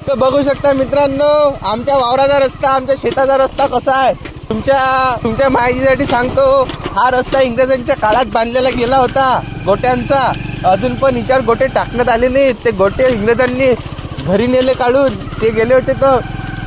तर बघू शकता मित्रांनो, आमच्या वावराचा रस्ता, आमच्या शेताचा रस्ता कसा आहे. तुमच्या माहितीसाठी सांगतो, हा रस्ता इंग्रजांच्या काळात बांधलेला गेला होता गोट्यांचा. अजून पण हिच्यावर गोटे टाकण्यात आले नाहीत. ते गोटे इंग्रजांनी घरी नेले काढून, ते गेले होते. तर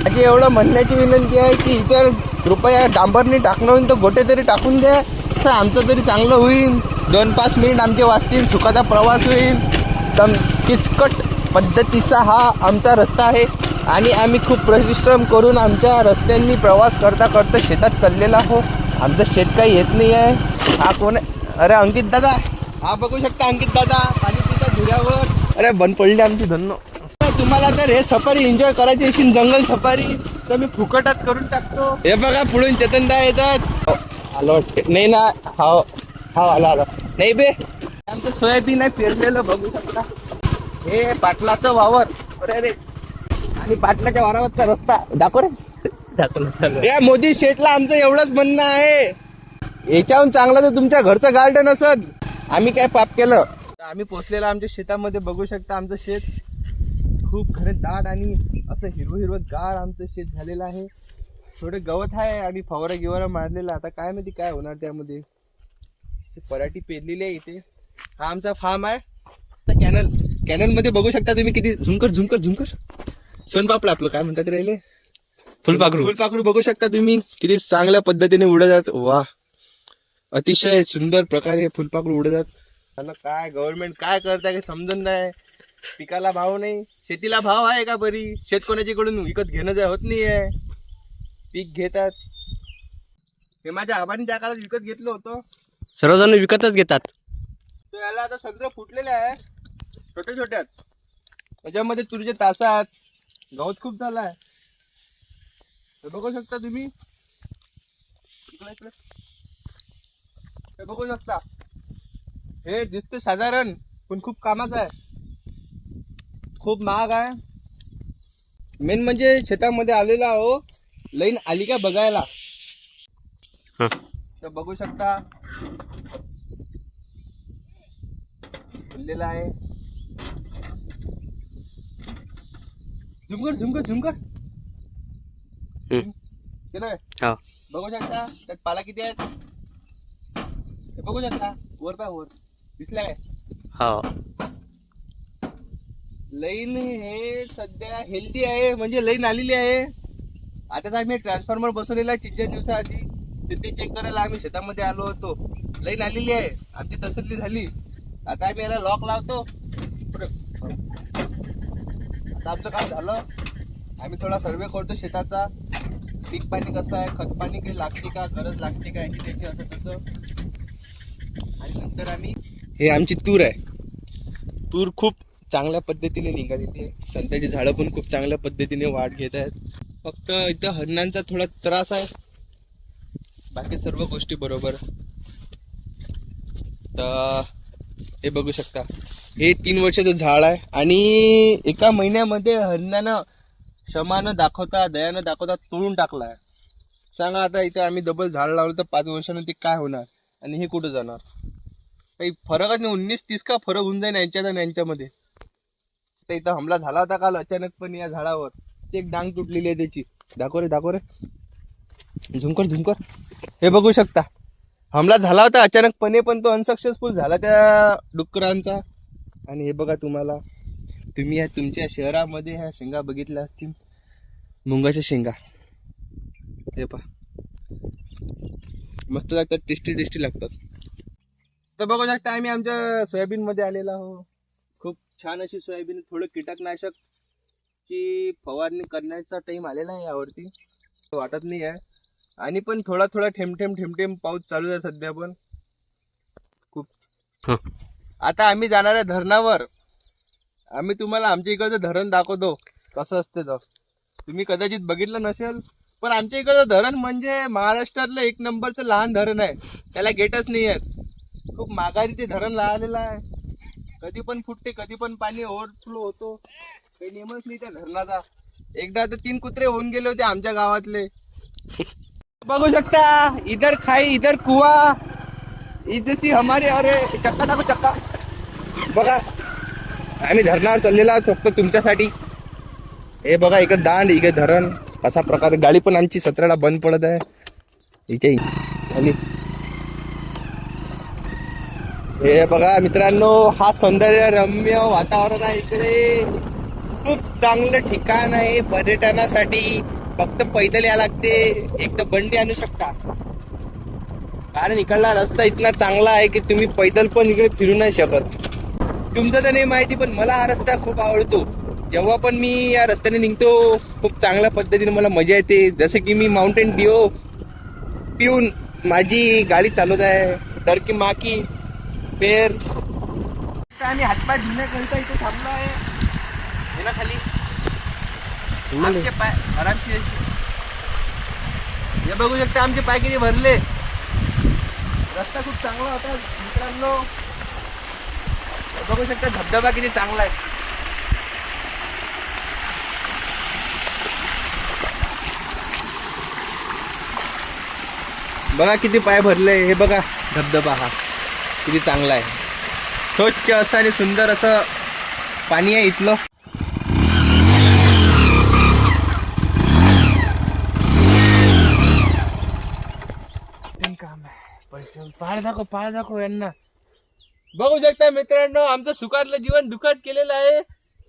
माझी एवढं म्हणण्याची विनंती आहे की हिच्यावर कृपया डांबरनी टाकणं होईल तर गोटे तरी टाकून द्या. आमचं तरी चांगलं होईल. 2-5 मिनिट आमचे वाचतील, सुखाचा प्रवास होईल. एकदम किचकट पद्धतीचा हा आमचा रस्ता आहे आणि आम्ही खूप परिश्रम करून आमच्या रस्त्यांनी प्रवास करता करता शेतात चाललेला आहो. आमचं शेत काही येत नाही आहे. हा कोण आहे? अरे अंकित दादा, हा बघू शकता अंकित दादा पाणी पिता धुऱ्यावर. अरे बंद पडली आमची धन्नो. तुम्हाला जर हे सफारी एन्जॉय करायची असेल, जंगल सफारी, तर मी फुकटात करून टाकतो. हे बघा पुढून चेतनदा येतात. आलो नाही ना? हा आला नाही बे. आमचं सोयाबीन आहे पेरलेलं, बघू शकता. हे पाटलाचं वावर. अरे आणि पाटलाच्या वावरावरचा रस्ता दाखव रे. या मोदी शेठला आमचं एवढंच म्हणणं आहे, याच्याहून चांगलं तर तुमच्या घरचं गार्डन असत. आम्ही काय पाप केलं? आम्ही पोचलेलं आमच्या शेतामध्ये, बघू शकता. आमचं शेत खूप खरे दाट आणि असं हिरवं गार आमचं शेत झालेलं आहे. थोडं गवत आहे आणि फवारा गिवारा मारलेला. आता काय माहिती काय होणार त्यामध्ये. पराठी पेरलेली आहे इथे. हा आमचा फार्म आहे. कॅनल मध्ये बघू शकता तुम्ही किती झुंकर सोनपापड आपलं काय म्हणतात राहिले, फुलपाखरू बघू शकता तुम्ही किती चांगल्या पद्धतीने उडत. वा, अतिशय सुंदर प्रकारे फुलपाखरू उडतात. त्यांना काय गव्हर्नमेंट काय करताय काही समजून नाही. पिकाला भाव नाही, शेतीला भाव आहे का बरी? शेत कोणाच्याकडून विकत घेणं होत नाही आहे. पीक घेतात. हे माझ्या आबांनी त्या काळात विकत घेतलं होतं. सर्वजण विकतच घेतात. तर याला आता संत्र फुटलेले आहे छोट्यात. त्याच्यामध्ये तुरीचे तासात गवत खूप झालाय. हे बघू शकता तुम्ही. इकडे हे बघू शकता. हे दिसते साधारण पण खूप कामाचं आहे. खूप महाग आहे. मेन म्हणजे शेतामध्ये आलेला आहो, लाईन आली का बघायला. तर बघू शकता फुललेला आहे. झुंकर केलं. बघू शकता त्यात पाला किती आहेत. हे बघू शकता वर दिसल्या काय. लाईन हे सध्या हेल्दी आहे, म्हणजे लाईन आलेली आहे. आता आम्ही ट्रान्सफॉर्मर बसवलेला आहे 3-4 दिवसाआधी. ते चेक करायला आम्ही शेतामध्ये आलो होतो. लाईन आलेली आहे, आमची तसल्ली झाली. आता आम्ही याला लॉक लावतो. आमचं काम झालं. आम्ही थोडा सर्वे करतो शेताचा. पीक पाणी कसं आहे, खत पाणी काही लागते का, गरज लागते का याची त्याची, असं तसं. आणि नंतर आम्ही हे आमची तूर आहे. तूर खूप चांगल्या पद्धतीने निघालेली आहे. संत्र्याची झाडं पण खूप चांगल्या पद्धतीने वाढ घेत आहेत. फक्त इथं हरणांचा थोडा त्रास आहे, बाकी सर्व गोष्टी बरोबर. तर हे बघू शकता, हे 3 वर्षाचं झाड आहे आणि एका महिन्यामध्ये हरणानं क्षमानं दाखवता, दयानं दाखवता तोडून टाकला आहे. सांगा आता इथं आम्ही डबल झाड लावलं तर 5 वर्षानंतर काय होणार आणि हे कुठं जाणार? काही फरकच नाही. 19-30 का फरक होऊन जाईल यांच्यात आणि यांच्यामध्ये. तर इथं हमला झाला होता काल अचानकपणे या झाडावर. ते एक डांग तुटलेली आहे त्याची. दाखव रे झुंकर. हे बघू शकता, हमला झाला होता अचानकपणे, पण तो अनसक्सेसफुल झाला त्या डुक्करांचा. आणि हे बघा, तुम्ही तुमच्या शहरामध्ये ह्या शेंगा बघितल्या असतील, मुंगाच्या शेंगा. हे पहा, मस्त लागतात, टेस्टी लागतात. तर बघू शकता आम्ही आमच्या सोयाबीन मध्ये आलेला आहो. खूप छान अशी सोयाबीन. थोडं कीटकनाशक ची फवारणी करण्याचा टाइम आलेला आहे यावरती, वाटत नाही आहे. आणि पण थोडा ठेमठेम पाऊस चालू आहे सध्या पण खूप. आता आम्ही जाणार आहे धरणावर. आम्ही तुम्हाला आमच्या इकडचं धरण दाखवतो कसं असते. तर तुम्ही कदाचित बघितलं नसेल, पण आमच्या इकडचं धरण म्हणजे महाराष्ट्रातलं 1 नंबरचं लहान धरण आहे. त्याला गेटच नाही आहेत. खूप माघारी ते धरण लावलेलं आहे. कधी पण फुटते, कधी पण पाणी ओव्हरफ्लो होतो. काही नियमच नाही त्या धरणाचा. एकदा तर 3 कुत्रे होऊन गेले होते आमच्या गावातले. बघू शकता, इधर खाई इधर कुआ, इधर हमारे. अरे चक्का बघा, आम्ही धरणावर चाललेला आहोत फक्त तुमच्यासाठी. हे बघा इकडे दांड इकडे धरण असा प्रकारे गाडी पण आमची 17ला बंद पडत आहे इथे आणि हे बघा मित्रांनो हा सौंदर्य रम्य वातावरण आहे इकडे खूप चांगलं ठिकाण आहे पर्यटनासाठी फक्त पैदल यायला लागते एक तर बंडी आणू शकता कारण इकडला रस्ता इतका चांगला आहे की तुम्ही पैदल पण इकडे फिरू नाही शकत तुमचं तर नाही माहिती पण मला हा रस्ता खूप आवडतो जेव्हा पण मी या रस्त्याने निघतो खूप चांगल्या पद्धतीने मला मजा येते जसं की मी माउंटेन ड्यू पिऊन माझी गाडी चालवत आहे डर की माकी पेर आम्ही हातपाय धुण्याकरिता इथे थांबलो आहे हे ना खाली आमचे पाय आरामशी हे बघू शकता आमचे पाय किती भरले रस्ता खूप चांगला होता मित्रांनो बघू शकता धबधबा किती चांगला आहे बघा किती पाय भरले हे बघा धबधबा हा किती चांगला आहे स्वच्छ असं आणि सुंदर असं पाणी आहे इथलं काम आहे पाळ दाखव यांना बघू शकता मित्रांनो आमचं सुखातलं जीवन दुःखात केलेलं आहे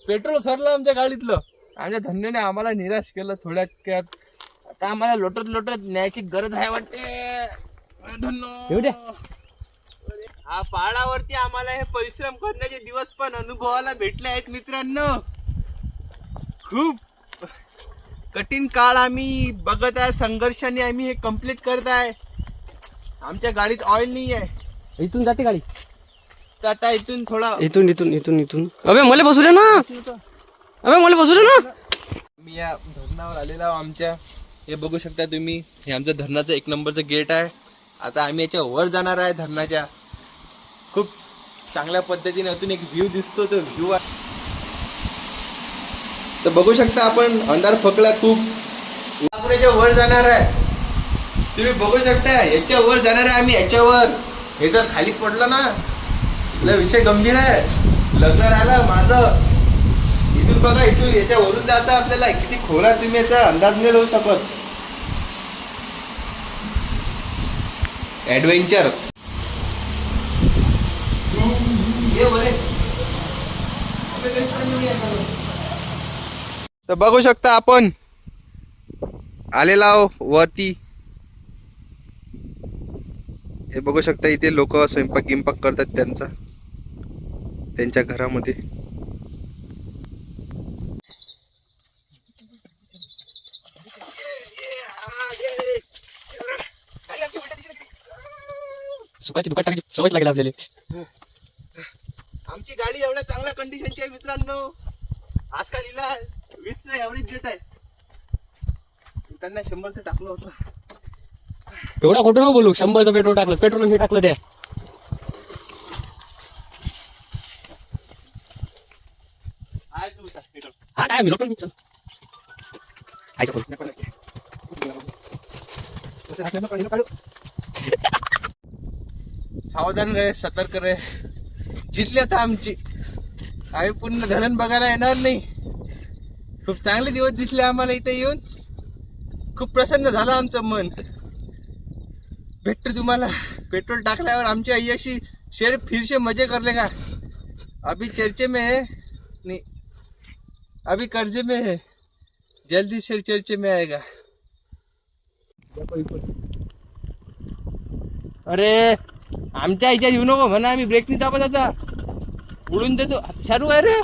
पेट्रोल सरलं आमच्या गाडीतलं आमच्या धन्याने आम्हाला निराश केलं थोड्यात आता आम्हाला लोटत न्यायची गरज आहे वाटते धन्य हा पहाडावरती आम्हाला हे परिश्रम करण्याचे दिवस पण अनुभवाला भेटले आहेत मित्रांनो खूप कठीण काळ आम्ही बघत आहे संघर्षाने आम्ही हे कंप्लीट करत आहे आमच्या गाडीत ऑइल नाही आहे इथून जाते गाडी तर आता इथून थोडा इथून अबे मला बसू दे ना मी या धरणावर आलेला आहो आमच्या हे बघू शकता तुम्ही हे आमचं धरणाचं 1 नंबरचं गेट आहे आता आम्ही याच्या वर जाणार आहे धरणाच्या खूप चांगल्या पद्धतीने अजून एक व्ह्यू दिसतो तो व्ह्यू आहे तर बघू शकता आपण अंधार फकला खूप आपण याच्या वर जाणार आहे तुम्ही बघू शकता याच्या वर जाणार आहे आम्ही याच्यावर हे जर खाली पडलं ना लय विषय गंभीर आहे लग्न राहिलं माझं इथून बघा इथून याच्यावरून जायचं आपल्याला किती खोल आहे तुम्ही याचा अंदाज नाही लावू शकत ऍडव्हेंचर तर बघू शकता आपण आलेला वरती हे बघू शकता इथे लोक स्वयंपाक गिंपाक करतात त्यांच्या घरामध्ये सुखाची दुकान टाकायची सवयच लागेल आपल्याला आमची गाडी एवढ्या चांगल्या कंडिशनची आहे मित्रांनो आजकाल हिला 20चं एव्हरेज देत आहे त्यांना 100चं टाकलं होतं एवढा खोटं नको बोलू 100चं पेट्रोल मी टाकलं त्या हा काय मी लोटून मी सावधान रे सतर्क रे जिंकली आता आमची आम्ही पूर्ण धरण बघायला येणार नाही खूप चांगले दिवस दिसले आम्हाला इथे येऊन खूप प्रसन्न झालं आमचं मन भेटतो तुम्हाला पेट्रोल टाकल्यावर आमची अय्याशी शेर फिरशे मजे करले का अभी चर्चे में है नहीं अभी कर्जे में है जल्दी शेर चर्चे में आएगा अरे आमच्या इथे येऊ नको म्हणा आम्ही ब्रेक नाही दाबत आता उडून देतो शारू काय रे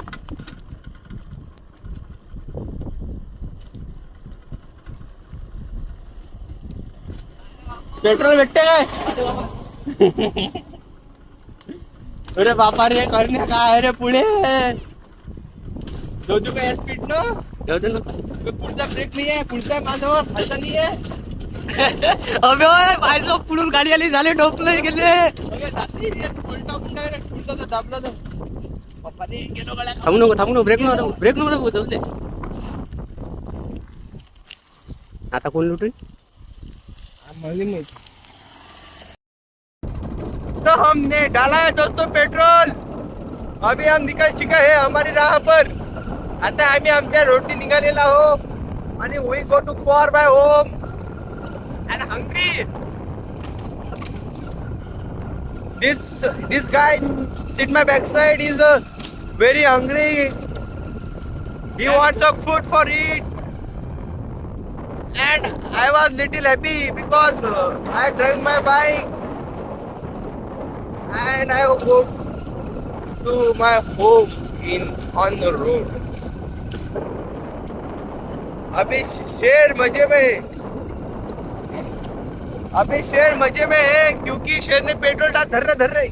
पेट्रोल भेटते काय अरे बापा रे करण्या काय रे पुढे दोदू काय स्पीड न पुढचा ब्रेक नाही आहे पुढचा माझ्यावर खालचा नाही आहे अबे पाहिजे पुढून गाडी आली झाले डोकले गेले थांबू नको ब्रेक नको जाऊ दे आता कोण लुटून तो हमने डाला है दोस्तों पेट्रोल अभी हम निकल चुका है हमारी राह पर आता आम्ही आमच्या रोडनी निघालेला आहो आणि we go to for my home. And hungry. This guy sit my backside is very hungry. He wants some food for it, and I was little happy because I drive my bike and I go to my home on the road. अभी शेर मजे में है क्योंकि शेर ने petrol डाल धर रहे